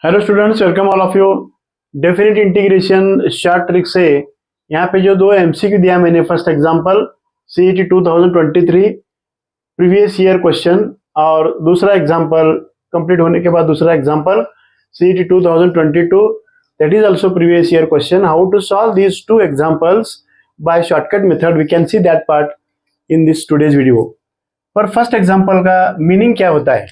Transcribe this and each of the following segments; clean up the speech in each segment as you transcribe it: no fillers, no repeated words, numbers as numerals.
Hello students, welcome all of you. Definite integration short trick से यहाँ पे जो दो एमसीक्यू दिया मैंने, first example CET 2023 previous year question, और दूसरा एग्जांपल कंप्लीट होने के बाद दूसरा example CET 2022 that is also previous year question. How to solve these two examples by shortcut method, we can see that part in this today's video. पर first example का meaning क्या होता है?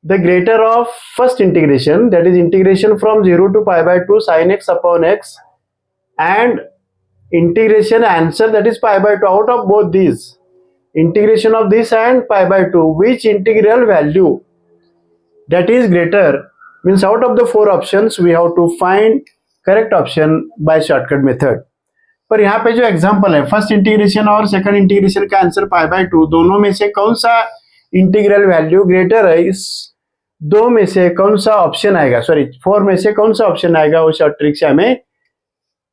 The greater of first integration, that is integration from 0 to pi by 2 sin x upon x, and integration answer that is pi by 2. Out of both these, integration of this and pi by 2, which integral value that is greater, means out of the four options we have to find correct option by shortcut method. पर यहाँ पे जो example है, first integration और second integration का answer pi by 2, दोनों में से कौन सा इंटीग्रल वैल्यू ग्रेटर है, इस दो में से कौन सा ऑप्शन आएगा, सॉरी फोर में से कौन सा ऑप्शन आएगा, वो शॉर्ट ट्रिक से हमें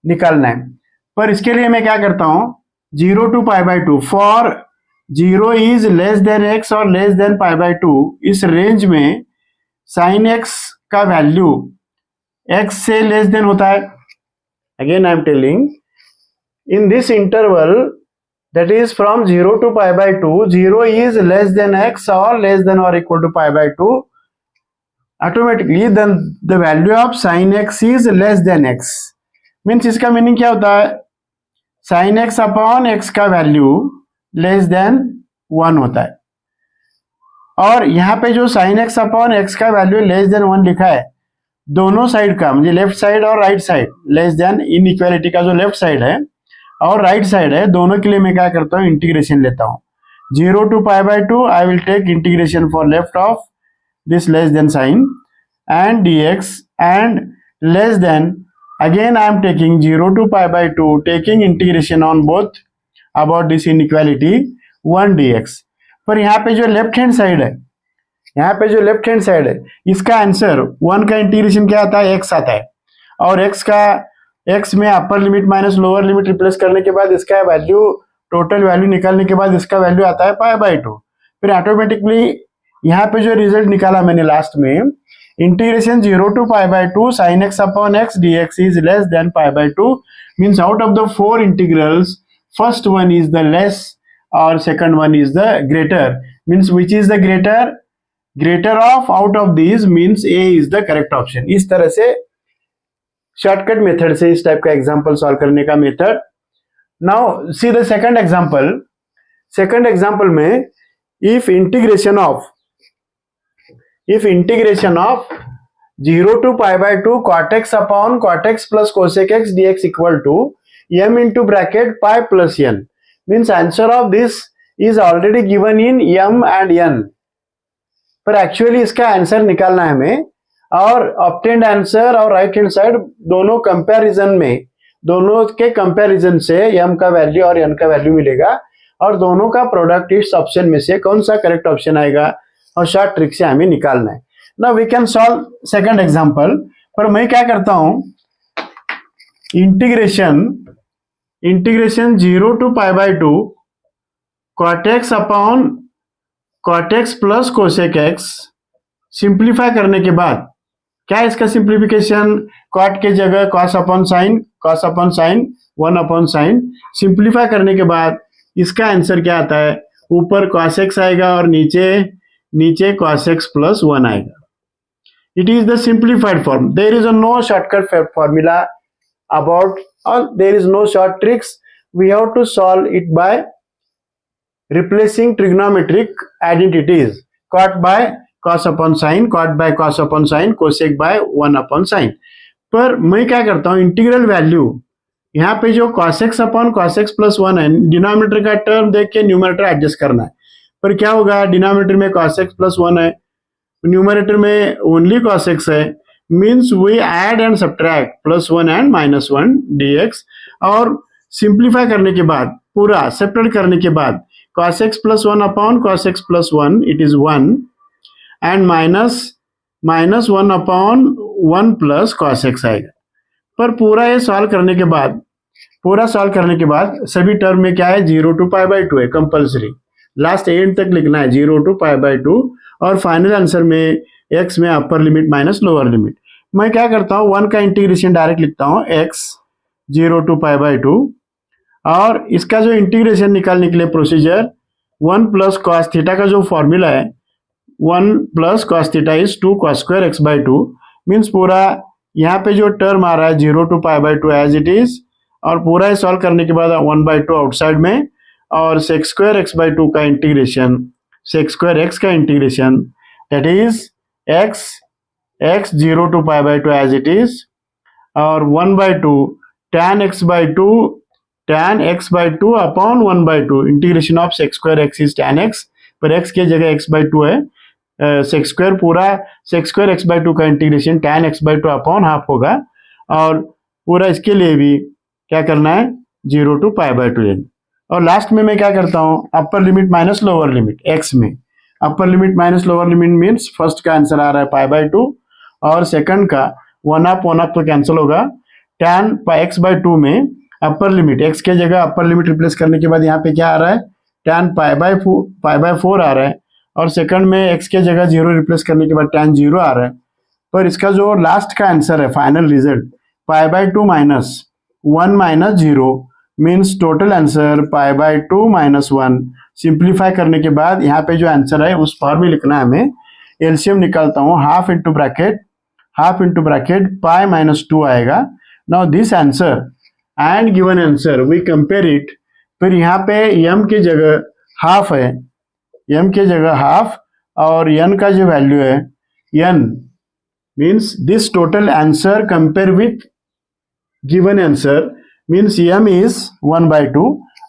निकालना है। पर इसके लिए मैं क्या करता हूं, 0 to pi by 2 for 0 is less than x और लेस देन पाई बाय 2, इस रेंज में साइन x का वैल्यू x से लेस देन होता है। Again I am telling, in this interval that is from 0 to pi by 2, 0 is less than x or less than or equal to pi by 2, automatically then the value of sin x is less than x, means इसका meaning क्या होता है, sin x upon x का value less than 1 होता है। और यहाँ पे जो sin x अपॉन x का वैल्यू लेस देन 1 लिखा है, दोनों साइड का, मुझे लेफ्ट साइड और right side, less than inequality का जो लेफ्ट साइड है और राइट साइड है, दोनों के लिए मैं क्या करता हूँ, इंटीग्रेशन लेता हूँ। 0 to pi by 2 I will take integration for left of this less than sine and dx, and less than, again I am taking 0 to pi by 2, taking integration on both about this inequality 1 dx। पर यहाँ पे जो left hand side है, यहाँ पे जो left hand side है, इसका आंसर 1 का इंटीग्रेशन क्या आता है, x आता है, और x में अपर limit minus lower limit replace करने के बाद इसका वैल्यू, टोटल वैल्यू निकालने के बाद इसका वैल्यू आता है पाई बाय 2। फिर ऑटोमेटिकली यहाँ पे जो रिजल्ट निकाला मैंने लास्ट में, integration 0 to pi by 2 sin x upon x dx is less than pi by 2, means out of the four integrals, first one is the less or second one is the greater, means which is the greater of out of these, means A is the correct option। इस तरह से shortcut method से इस type का example solve करने का method. Now see the second example. Second example में if integration of 0 to pi by 2 cot x upon cot x plus cosec x dx equal to m into bracket pi plus n, means answer of this is already given in m and n, पर actually इसका answer निकालना है हमें, और obtained answer और right hand side दोनों comparison में, दोनों के कंपैरिजन से m का वैल्यू और n का वैल्यू मिलेगा, और दोनों का प्रोडक्ट इस ऑप्शन में से कौन सा करेक्ट ऑप्शन आएगा, और शॉर्ट ट्रिक से हमें निकालना है। Now we can solve second example. पर मैं क्या करता हूं, integration 0 to pi by 2 cot x upon cot x plus cosec x, simplify करने के बाद क्या है इसका सिंप्लीफिकेशन, cot के जगह cos upon sine, 1 upon sine, simplify करने के बाद इसका आंसर क्या आता है, ऊपर cos x आएगा और नीचे cos x plus 1 आएगा। It is the simplified form. There is no shortcut formula about, or there is no short tricks. We have to solve it by replacing trigonometric identities. Cot by cos upon sin, cot by cos upon sin, cosec by 1 upon sin। पर मैं क्या करता हूँ, integral value यहाँ पे जो cos x upon cos x plus 1 है, denominator का टर्म देख के न्यूमरेटर एडजस्ट करना है। पर क्या होगा, डिनोमिनेटर में cos x प्लस 1 है, न्यूमरेटर में ओनली cos x है, means we add and subtract plus 1 and minus 1 dx, और सिंप्लीफाई करने के बाद, पूरा सेपरेट करने के बाद cos x plus 1 upon cos x plus 1, it is 1, and minus 1 upon 1 plus cos x आएगा। पर पूरा ये सॉल्व करने के बाद सभी टर्म में क्या है, 0 टू पाई बाय 2 है कंपल्सरी, लास्ट एंड तक लिखना है 0 टू पाई बाय 2, और फाइनल आंसर में एक्स में अपर लिमिट माइनस लोअर लिमिट। मैं क्या करता हूँ, 1 का इंटीग्रेशन डायरेक्ट लिखता हूँ, एक्स 0 to π/2, और इसका जो इंटीग्रेशन निकालने के लिए प्रोसीजर 1 प्लस कॉस थीटा का जो फॉर्मूला है 1 plus cos theta is 2 cos square x/2 means पूरा यहाँ पे जो टर्म आ रहा है 0 to π/2 एज इट इज, और पूरा सॉल्व करने के बाद 1/2 आउटसाइड में, और sec स्क्वायर x/2 का इंटीग्रेशन, sec स्क्वायर x का integration that is x 0 to π/2 as it is, और 1/2 tan x/2 upon 1/2 integration of sec square x is tan x, पर x की जगह x/2 है, sec स्क्वायर पूरा sec स्क्वायर x/2 का integration tan x/2 upon half होगा, और पूरा इसके लिए भी क्या करना है 0 to π/2 n। और लास्ट में मैं क्या करता हूँ, अपर limit minus lower limit x में, अपर limit minus lower limit means first का आंसर आ रहा है π/2 और सेकंड का 1/2 तो कैंसिल होगा, tan x/2 में अपर लिमिट x के जगह अपर लिमिट रिप्लेस करने के बाद यहाँ पे क्या आ रहा है tan π/4 आ रहा है, और सेकंड में x के जगह 0 रिप्लेस करने के बाद tan 0 आ रहा है। पर इसका जो लास्ट का आंसर है final result π/2 minus 1 minus 0 means total answer π/2 minus 1। Simplify करने के बाद यहाँ पे जो आंसर है उस फॉर्म में लिखना है हमें, एलसीएम निकालता हूँ, half into bracket pi minus 2 आएगा। Now this answer and given answer we compare it, फिर यहाँ पे m की जगह हाफ है, m की जगह हाफ, और n का जो वैल्यू है n means this total answer compare with given answer means m is 1/2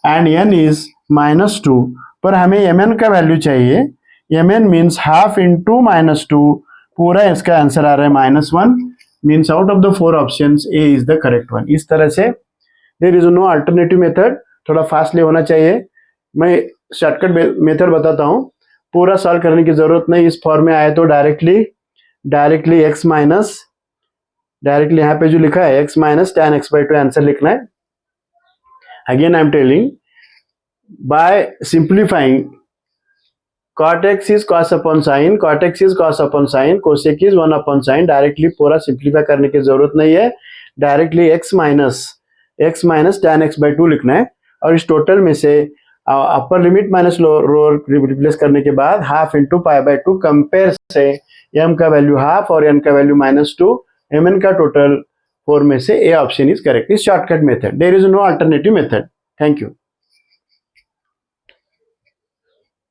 and n is -2, पर हमें mn का वैल्यू चाहिए, mn मीन्स हाफ इंटू -2, पूरा इसका आंसर आ रहा है -1 means out of the 4 options A is the correct one. इस तरह से there is no alternative method, थोड़ा फास्टली होना चाहिए। मैं शॉर्टकट मेथड बताता हूँ, पूरा सॉल्व करने की जरूरत नहीं, इस फॉर्म में आए तो डायरेक्टली x माइनस, डायरेक्टली यहाँ पे जो लिखा है x minus tan x/2 answer लिखना है। Again I am telling, by simplifying cot x is cos upon sin, cosec is 1 upon sin, directly पूरा सिंप्लीफाई करने की जरूरत नहीं है, directly x minus tan x/2 लिखना है, और इस टोटल में से upper limit minus lower replace करने के बाद हाफ इंटू π/2 कंपेयर से m का वैल्यू हाफ और n का वैल्यू -2, mn का टोटल 4 में से A ऑप्शन इज करेक्ट। इस shortcut method, there is no alternative method. Thank you.